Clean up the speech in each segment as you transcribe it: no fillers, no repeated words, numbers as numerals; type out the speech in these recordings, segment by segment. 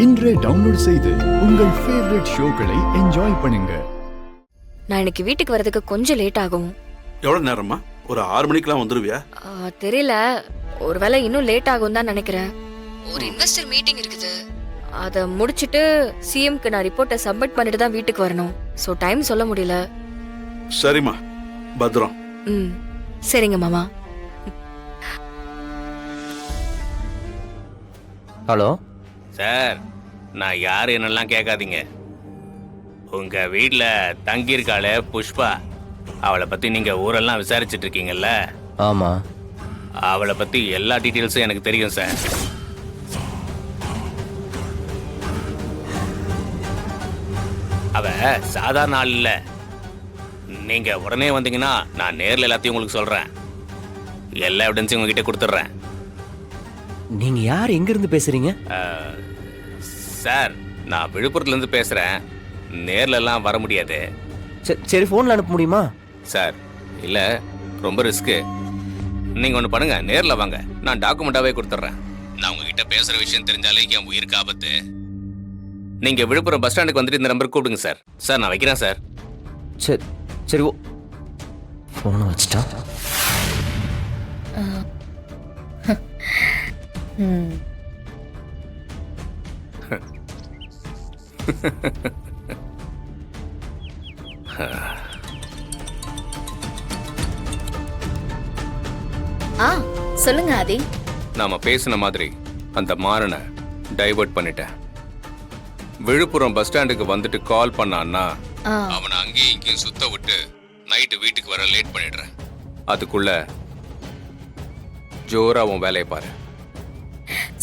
இன்றே டவுன்லோட் செய்து உங்கள் ஃபேவரட் ஷோக்களை என்ஜாய் பண்ணுங்க. நான் இன்னைக்கு வீட்டுக்கு வரதுக்கு கொஞ்சம் லேட் ஆகும். எவ்வளவு நேரமா? ஒரு 6 மணிக்கெல்லாம் வந்துருவியா? தெரியல, ஒருவேளை இன்னும் லேட் ஆகும் தான் நினைக்கிறேன். ஒரு இன்வெஸ்டர் மீட்டிங் இருக்குது, அதை முடிச்சிட்டு சிஎம்க்கு நான் ரிப்போர்ட்டை சப்மிட் பண்ணிட்டு தான் வீட்டுக்கு வரணும். ஸோ டைம் சொல்ல முடியல. சரிம்மா, பத்திரம். சரிங்க மாமா. ஹலோ சார், நான் யாரு என்னெல்லாம் கேட்காதீங்க. உங்க வீட்டில் தங்கியிருக்காளே புஷ்பா, அவளை பத்தி நீங்க ஊரெல்லாம் விசாரிச்சுட்டு இருக்கீங்கல்ல? ஆமா, அவளை பத்தி எல்லா டீட்டெயில்ஸும் எனக்கு தெரியும் சார். அவ சாதாரண ஆள் இல்ல. நீங்க உடனே வந்தீங்கன்னா நான் நேர்ல எல்லாத்தையும் உங்களுக்கு சொல்றேன். எல்லா எவிடன்ஸையும் உங்ககிட்ட கொடுத்துட்றேன். நீங்க யார், எங்க இருந்து பேசுறீங்க? சார், நான் விழுப்புரத்துல இருந்து பேசுறேன். நேர்ல எல்லாம் வர முடியாது. சரி, போன்ல அனுப்ப முடியுமா? சார் இல்ல, ரொம்ப ரிஸ்க்கு. நீங்க ஒண்ணு பண்ணுங்க, நேர்ல வாங்க, நான் டாக்குமெண்டாவே கொடுத்துட்றேன். நான் உங்ககிட்ட பேசுற விஷயம் தெரிஞ்சாலே என் உயிருக்கு ஆபத்து. நீங்க விழுப்புரம் பஸ் ஸ்டாண்டுக்கு வந்துட்டு இந்த நம்பருக்கு கூப்பிடுங்க சார். சார், நான் வைக்கிறேன் சார். சரி சரி, ஓ போன வச்சுட்டா. சொல்லுங்க ஆதி. நாம பேசின மாதிரி அந்த மாறனை டைவர்ட் பண்ணிட்டேன். விழுப்புரம் பஸ் ஸ்டாண்டுக்கு வந்துட்டு கால் பண்ணான்னா அவனை அங்கேயும் இங்கேயும் சுத்த விட்டு நைட்டு வீட்டுக்கு வர லேட் பண்ணிடுறேன். அதுக்குள்ள ஜோரா உன் வேலையை பாரு.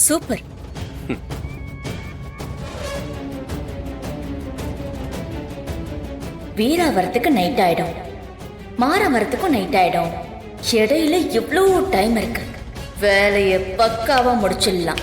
சூப்பர். வீரா வரத்துக்கு நைட் ஆயிடும், மாறா வரத்துக்கும் நைட் ஆயிடும். இடையில இவ்வளோ டைம் இருக்கு, வேலையை பக்காவா முடிச்சிடலாம்.